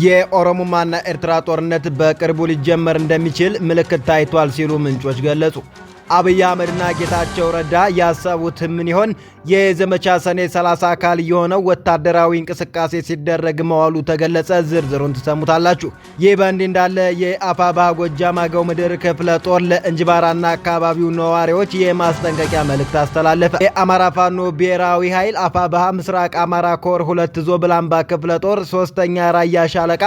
የኦሮሞማና ኤርትራ ጦርነት በቅርቡ ሊጀመር እንደሚችል ምልክት ታይቷል ሲሉ ምንጮች ገለጹ። አብይ አህመድና ጌታቸው ረዳ ያሰቡት ምን ይሆን? የዘመቻ ሰኔ 30 አካል የሆነው ወታደራዊ እንቅስቃሴ ሲደረግ መዋሉ ተገለጸ። ዝርዝሩን ትሰሙታላችሁ። ይህ በእንዲህ እንዳለ የአፋብኃ ጎጃም አገው ምድር ክፍለ ጦር ለእንጅባራና አካባቢው ነዋሪዎች የማስጠንቀቂያ መልእክት አስተላለፈ። የአማራ ፋኖ ብሔራዊ ኃይል አፋብኃ ምስራቅ አማራ ኮር 2 ዞብላምባ ክፍለ ጦር 3ኛ ራያ ሻለቃ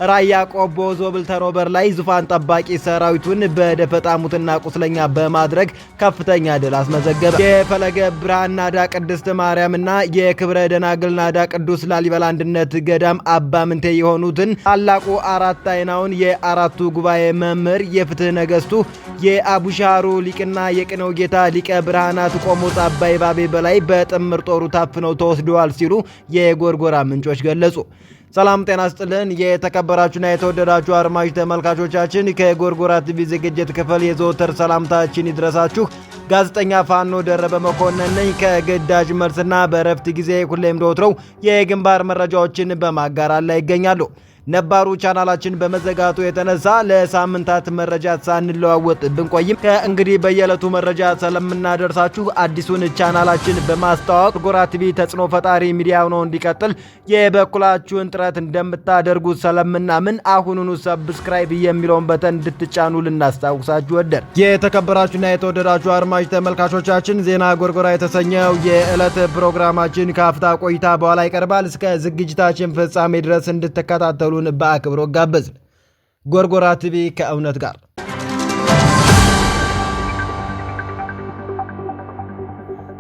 ራያ ቆቦ ዞብል ተሮበር ላይ ዙፋን ጠባቂ ሰራዊቱን በደፈጣ ሙትና ቁስለኛ በማድረግ ከፍተኛ ድል አስመዘገበ። የፈለገ ብርሃን ናዳ ቅድስት ማርያምና የክብረ ደናግል ናዳ ቅዱስ ላሊበላ አንድነት ገዳም አባ ምንቴ የሆኑትን ታላቁ አራት አይናውን የአራቱ ጉባኤ መምህር የፍትህ ነገስቱ የአቡሻሩ ሊቅና የቅኔው ጌታ ሊቀ ብርሃናት ቆሞስ አባይ ባቤ በላይ በጥምር ጦሩ ታፍነው ተወስደዋል ሲሉ የጎርጎራ ምንጮች ገለጹ። ሰላም ጤና ስጥልን። የተከበራችሁና የተወደዳችሁ አድማጭ ተመልካቾቻችን ከጎርጎራ ቲቪ ዝግጅት ክፍል የዘወትር ሰላምታችን ይድረሳችሁ። ጋዜጠኛ ፋኖ ደረበ መኮንን ነኝ። ከግዳጅ መልስና በእረፍት ጊዜ ሁሌም እንደወትሮው የግንባር መረጃዎችን በማጋራት ላይ ይገኛሉ። ነባሩ ቻናላችን በመዘጋቱ የተነሳ ለሳምንታት መረጃ ሳንለዋወጥ ብንቆይም ከእንግዲህ በየዕለቱ መረጃ ስለምናደርሳችሁ አዲሱን ቻናላችን በማስተዋወቅ ጎርጎራ ቲቪ ተጽዕኖ ፈጣሪ ሚዲያ ሆኖ እንዲቀጥል የበኩላችሁን ጥረት እንደምታደርጉ ስለምናምን አሁኑኑ ሰብስክራይብ የሚለውን በተን እንድትጫኑ ልናስታውሳችሁ ወደር። የተከበራችሁና የተወደዳችሁ አድማጭ ተመልካቾቻችን ዜና ጎርጎራ የተሰኘው የዕለት ፕሮግራማችን ከአፍታ ቆይታ በኋላ ይቀርባል። እስከ ዝግጅታችን ፍጻሜ ድረስ እንድትከታተሉ በአክብሮት ጋበዝን። ጎርጎራ ቲቪ ከእውነት ጋር።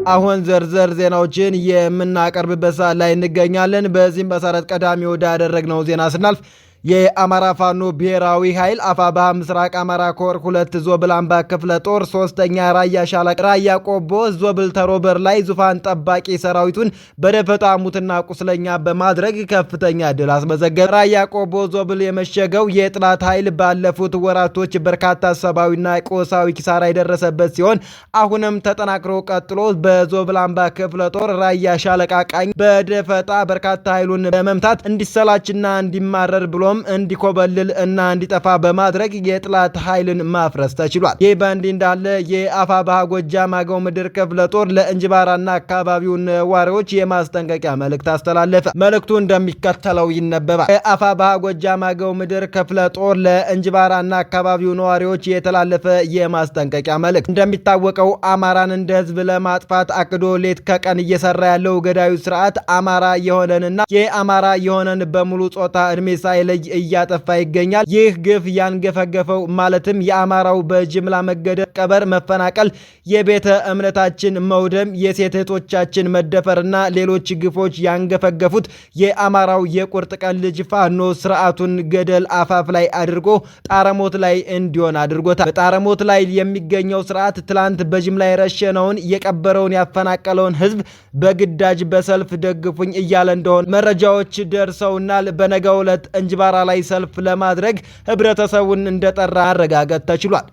አሁን ዘርዘር ዜናዎችን የምናቀርብበት ሰዓት ላይ እንገኛለን። በዚህም መሰረት ቀዳሚ ወዳደረግነው ዜና ስናልፍ የአማራ ፋኖ ብሔራዊ ኃይል አፋብኃ ምስራቅ አማራ ኮር 2 ዞብላምባ ክፍለ ጦር 3ኛ ራያ ሻለቃ ራያ ቆቦ ዞብል ተሮበር ላይ ዙፋን ጠባቂ ሰራዊቱን በደፈጣ ሙትና ቁስለኛ በማድረግ ከፍተኛ ድል አስመዘገበ። ራያ ቆቦ ዞብል የመሸገው የጥላት ኃይል ባለፉት ወራቶች በርካታ ሰብአዊና ቁሳዊ ኪሳራ የደረሰበት ሲሆን አሁንም ተጠናክሮ ቀጥሎ በዞብላምባ ክፍለ ጦር ራያ ሻለቃ ቃኝ በደፈጣ በርካታ ኃይሉን በመምታት እንዲሰላችና እንዲማረር ብሎ እንዲኮበልል እና እንዲጠፋ በማድረግ የጥላት ኃይልን ማፍረስ ተችሏል። ይህ በእንዲህ እንዳለ የአፋብኃ ጎጃም አገው ምድር ክፍለ ጦር ለእንጅባራና አካባቢው ነዋሪዎች የማስጠንቀቂያ መልእክት አስተላለፈ። መልእክቱ እንደሚከተለው ይነበባል። የአፋብኃ ጎጃም አገው ምድር ክፍለ ጦር ለእንጅባራና አካባቢው ነዋሪዎች የተላለፈ የማስጠንቀቂያ መልእክት። እንደሚታወቀው አማራን እንደ ህዝብ ለማጥፋት አቅዶ ሌት ከቀን እየሰራ ያለው ገዳዩ ስርዓት አማራ የሆነንና የአማራ የሆነን በሙሉ ጾታ እድሜ ሳይለይ እያጠፋ ይገኛል። ይህ ግፍ ያንገፈገፈው ማለትም የአማራው በጅምላ መገደል፣ ቀበር፣ መፈናቀል፣ የቤተ እምነታችን መውደም፣ የሴት እህቶቻችን መደፈርና ሌሎች ግፎች ያንገፈገፉት የአማራው የቁርጥ ቀን ልጅ ፋኖ ስርዓቱን ገደል አፋፍ ላይ አድርጎ ጣረሞት ላይ እንዲሆን አድርጎታል። በጣረሞት ላይ የሚገኘው ስርዓት ትላንት በጅምላ የረሸነውን የቀበረውን ያፈናቀለውን ህዝብ በግዳጅ በሰልፍ ደግፉኝ እያለ እንደሆነ መረጃዎች ደርሰውናል። በነገው ዕለት እንጅባራ ላይ ሰልፍ ለማድረግ ህብረተሰቡን እንደጠራ ማረጋገጥ ተችሏል።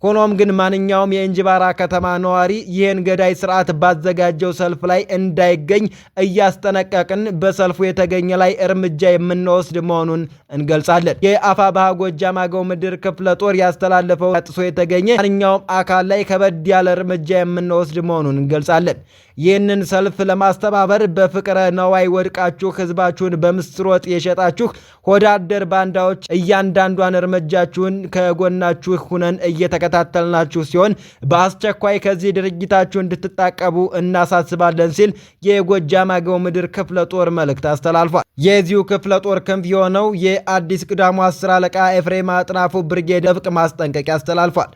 ሆኖም ግን ማንኛውም የእንጅባራ ከተማ ነዋሪ ይህን ገዳይ ስርዓት ባዘጋጀው ሰልፍ ላይ እንዳይገኝ እያስጠነቀቅን በሰልፉ የተገኘ ላይ እርምጃ የምንወስድ መሆኑን እንገልጻለን። የአፋብኃ ጎጃም አገው ምድር ክፍለ ጦር ያስተላለፈው ጥሶ የተገኘ ማንኛውም አካል ላይ ከበድ ያለ እርምጃ የምንወስድ መሆኑን እንገልጻለን። ይህንን ሰልፍ ለማስተባበር በፍቅረ ነዋይ ወድቃችሁ ህዝባችሁን በምስር ወጥ የሸጣችሁ ሆዳደር ባንዳዎች እያንዳንዷን እርምጃችሁን ከጎናችሁ ሁነን እየተከታተልናችሁ ሲሆን በአስቸኳይ ከዚህ ድርጊታችሁ እንድትታቀቡ እናሳስባለን ሲል የጎጃም አገው ምድር ክፍለ ጦር መልእክት አስተላልፏል። የዚሁ ክፍለ ጦር ክንፍ የሆነው የአዲስ ቅዳሙ 10 አለቃ ኤፍሬም አጥናፉ ብርጌድ ጥብቅ ማስጠንቀቂያ አስተላልፏል።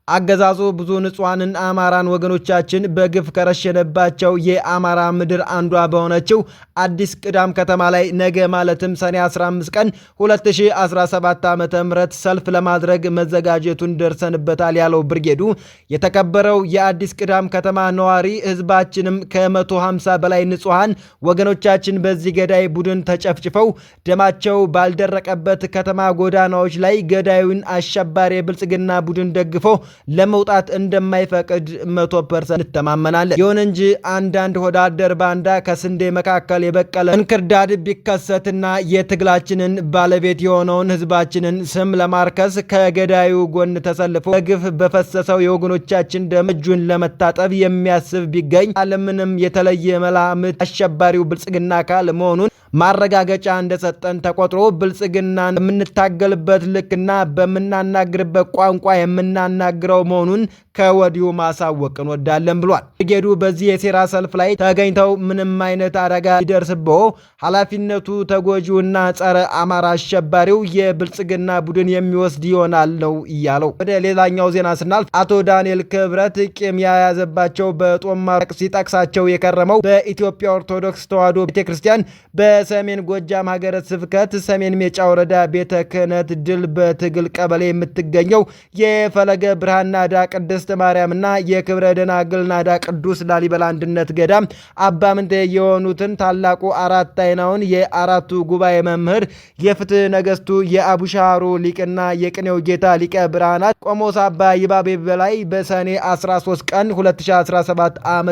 አገዛዙ ብዙ ንጹሃንን አማራን ወገኖቻችን በግፍ ከረሸነባቸው የአማራ ምድር አንዷ በሆነችው አዲስ ቅዳም ከተማ ላይ ነገ ማለትም ሰኔ 15 ቀን 2017 ዓ.ም ሰልፍ ለማድረግ መዘጋጀቱን ደርሰንበታል ያለው ብርጌዱ የተከበረው የአዲስ ቅዳም ከተማ ነዋሪ ህዝባችንም ከ150 በላይ ንጹሃን ወገኖቻችን በዚህ ገዳይ ቡድን ተጨፍጭፈው ደማቸው ባልደረቀበት ከተማ ጎዳናዎች ላይ ገዳዩን አሸባሪ የብልጽግና ቡድን ደግፈው ለመውጣት እንደማይፈቅድ 100% እንተማመናለን። ይሁን እንጂ አንዳንድ ሆዳደር ባንዳ ከስንዴ መካከል የበቀለ እንክርዳድ ቢከሰትና የትግላችንን ባለቤት የሆነውን ህዝባችንን ስም ለማርከስ ከገዳዩ ጎን ተሰልፎ በግፍ በፈሰሰው የወገኖቻችን ደም እጁን ለመታጠብ የሚያስብ ቢገኝ አለምንም የተለየ መላምት አሸባሪው ብልጽግና አካል መሆኑን ማረጋገጫ እንደሰጠን ተቆጥሮ ብልጽግናን የምንታገልበት ልክና በምናናግርበት ቋንቋ የምናናግረው መሆኑን ከወዲሁ ማሳወቅ እንወዳለን ብሏል። ብርጌዱ በዚህ የሴራ ሰልፍ ላይ ተገኝተው ምንም አይነት አደጋ ሊደርስበው ኃላፊነቱ ተጎጂውና ጸረ አማራ አሸባሪው የብልጽግና ቡድን የሚወስድ ይሆናል ነው እያለው። ወደ ሌላኛው ዜና ስናልፍ አቶ ዳንኤል ክብረት ቂም የያዘባቸው በጦማር ሲጠቅሳቸው የከረመው በኢትዮጵያ ኦርቶዶክስ ተዋሕዶ ቤተክርስቲያን በሰሜን ጎጃም ሀገረ ስብከት ሰሜን ሜጫ ወረዳ ቤተ ክህነት ድል በትግል ቀበሌ የምትገኘው የፈለገ ብርሃን ናዳ ቅድስት ማርያምና የክብረ ደናግል ናዳ ቅዱስ ላሊበላ አንድነት ገዳም አባምንቴ የሆኑትን ታላቁ አራት አይናውን የአራቱ ጉባኤ መምህር የፍትህ ነገስቱ የአቡሻሩ ሊቅና የቅኔው ጌታ ሊቀ ብርሃናት ቆሞስ አባ ይባቤ በላይ በሰኔ 13 ቀን 2017 ዓ.ም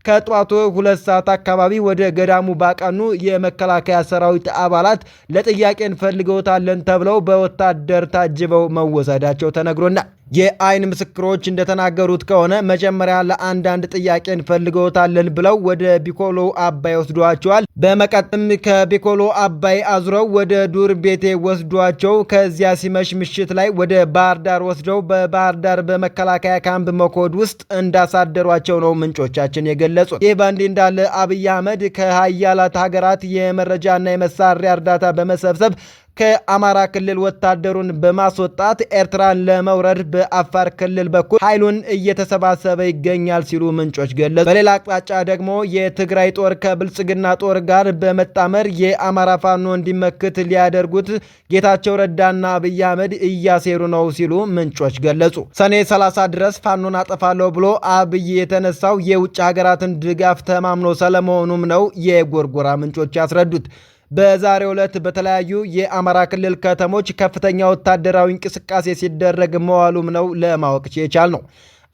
ከጧቱ 2 ሰዓት አካባቢ ወደ ገዳሙ ባቀኑ የመከላከያ ሰራዊት አባላት ለጥያቄ እንፈልገውታለን ተብለው በወታደር ታጅበው መወሰዳቸው ተነግሮናል። የአይን ምስክሮች እንደተናገሩት ከሆነ መጀመሪያ ለአንዳንድ ጥያቄ እንፈልገውታለን ብለው ወደ ቢኮሎ አባይ ወስዷቸዋል። በመቀጠልም ከቢኮሎ አባይ አዙረው ወደ ዱር ቤቴ ወስዷቸው ከዚያ ሲመሽ ምሽት ላይ ወደ ባህር ዳር ወስደው በባህር ዳር በመከላከያ ካምፕ መኮድ ውስጥ እንዳሳደሯቸው ነው ምንጮቻችን የገለጹት። ይህ በእንዲህ እንዳለ አብይ አህመድ ከሀያላት ሀገራት የመረጃና የመሳሪያ እርዳታ በመሰብሰብ ከአማራ ክልል ወታደሩን በማስወጣት ኤርትራን ለመውረድ በአፋር ክልል በኩል ኃይሉን እየተሰባሰበ ይገኛል ሲሉ ምንጮች ገለጹ። በሌላ አቅጣጫ ደግሞ የትግራይ ጦር ከብልጽግና ጦር ጋር በመጣመር የአማራ ፋኖ እንዲመክት ሊያደርጉት ጌታቸው ረዳና አብይ አህመድ እያሴሩ ነው ሲሉ ምንጮች ገለጹ። ሰኔ 30 ድረስ ፋኖን አጠፋለሁ ብሎ አብይ የተነሳው የውጭ ሀገራትን ድጋፍ ተማምኖ ስለመሆኑም ነው የጎርጎራ ምንጮች ያስረዱት። በዛሬው ዕለት በተለያዩ የአማራ ክልል ከተሞች ከፍተኛ ወታደራዊ እንቅስቃሴ ሲደረግ መዋሉም ነው ለማወቅ የቻል ነው።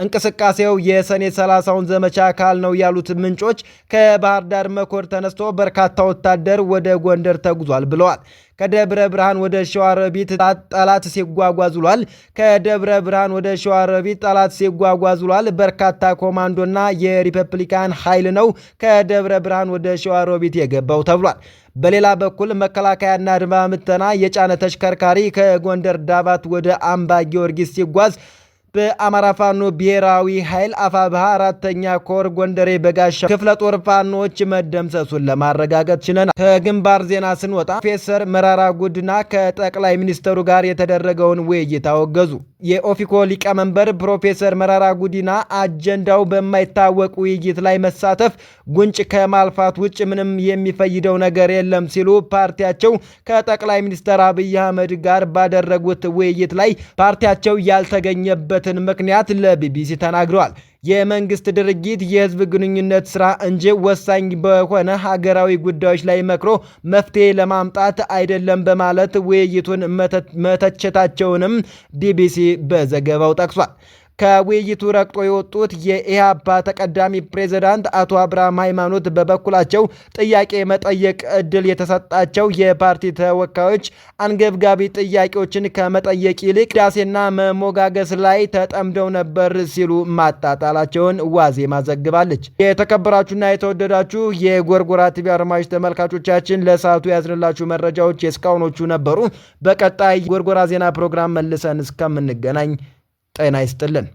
እንቅስቃሴው የሰኔ 30ውን ዘመቻ አካል ነው ያሉት ምንጮች ከባህር ዳር መኮድ ተነስቶ በርካታ ወታደር ወደ ጎንደር ተጉዟል ብለዋል። ከደብረ ብርሃን ወደ ሸዋሮቢት ጠላት ሲጓጓዝ ውሏል። ከደብረ ብርሃን ወደ ሸዋሮቢት ጠላት ሲጓጓዝ ውሏል። በርካታ ኮማንዶና የሪፐብሊካን ኃይል ነው ከደብረ ብርሃን ወደ ሸዋሮቢት የገባው ተብሏል። በሌላ በኩል መከላከያና አድማ ምተና የጫነ ተሽከርካሪ ከጎንደር ዳባት ወደ አምባ ጊዮርጊስ ሲጓዝ በአማራ ፋኖ ብሔራዊ ኃይል አፋብሃ 4ኛ ኮር ጎንደሬ በጋሻ ክፍለ ጦር ፋኖች መደምሰሱን ለማረጋገጥ ችለናል። ከግንባር ዜና ስንወጣ ፕሮፌሰር መራራ ጉዲና ከጠቅላይ ሚኒስትሩ ጋር የተደረገውን ውይይት አወገዙ። የኦፊኮ ሊቀመንበር ፕሮፌሰር መራራ ጉዲና አጀንዳው በማይታወቅ ውይይት ላይ መሳተፍ ጉንጭ ከማልፋት ውጭ ምንም የሚፈይደው ነገር የለም ሲሉ ፓርቲያቸው ከጠቅላይ ሚኒስትር አብይ አህመድ ጋር ባደረጉት ውይይት ላይ ፓርቲያቸው ያልተገኘበትን ምክንያት ለቢቢሲ ተናግረዋል። የመንግስት ድርጊት የህዝብ ግንኙነት ስራ እንጂ ወሳኝ በሆነ ሀገራዊ ጉዳዮች ላይ መክሮ መፍትሄ ለማምጣት አይደለም በማለት ውይይቱን መተቸታቸውንም ቢቢሲ በዘገባው ጠቅሷል። ከውይይቱ ረግጦ የወጡት የኢህአፓ ተቀዳሚ ፕሬዝዳንት አቶ አብርሃም ሃይማኖት በበኩላቸው ጥያቄ መጠየቅ እድል የተሰጣቸው የፓርቲ ተወካዮች አንገብጋቢ ጥያቄዎችን ከመጠየቅ ይልቅ ዳሴና መሞጋገስ ላይ ተጠምደው ነበር ሲሉ ማጣጣላቸውን ዋዜማ ዘግባለች። የተከበራችሁና የተወደዳችሁ የጎርጎራ ቲቪ አድማጭ ተመልካቾቻችን ለሰዓቱ ያዝንላችሁ መረጃዎች የእስካሁኖቹ ነበሩ። በቀጣይ ጎርጎራ ዜና ፕሮግራም መልሰን እስከምንገናኝ ጤና ይስጥልን።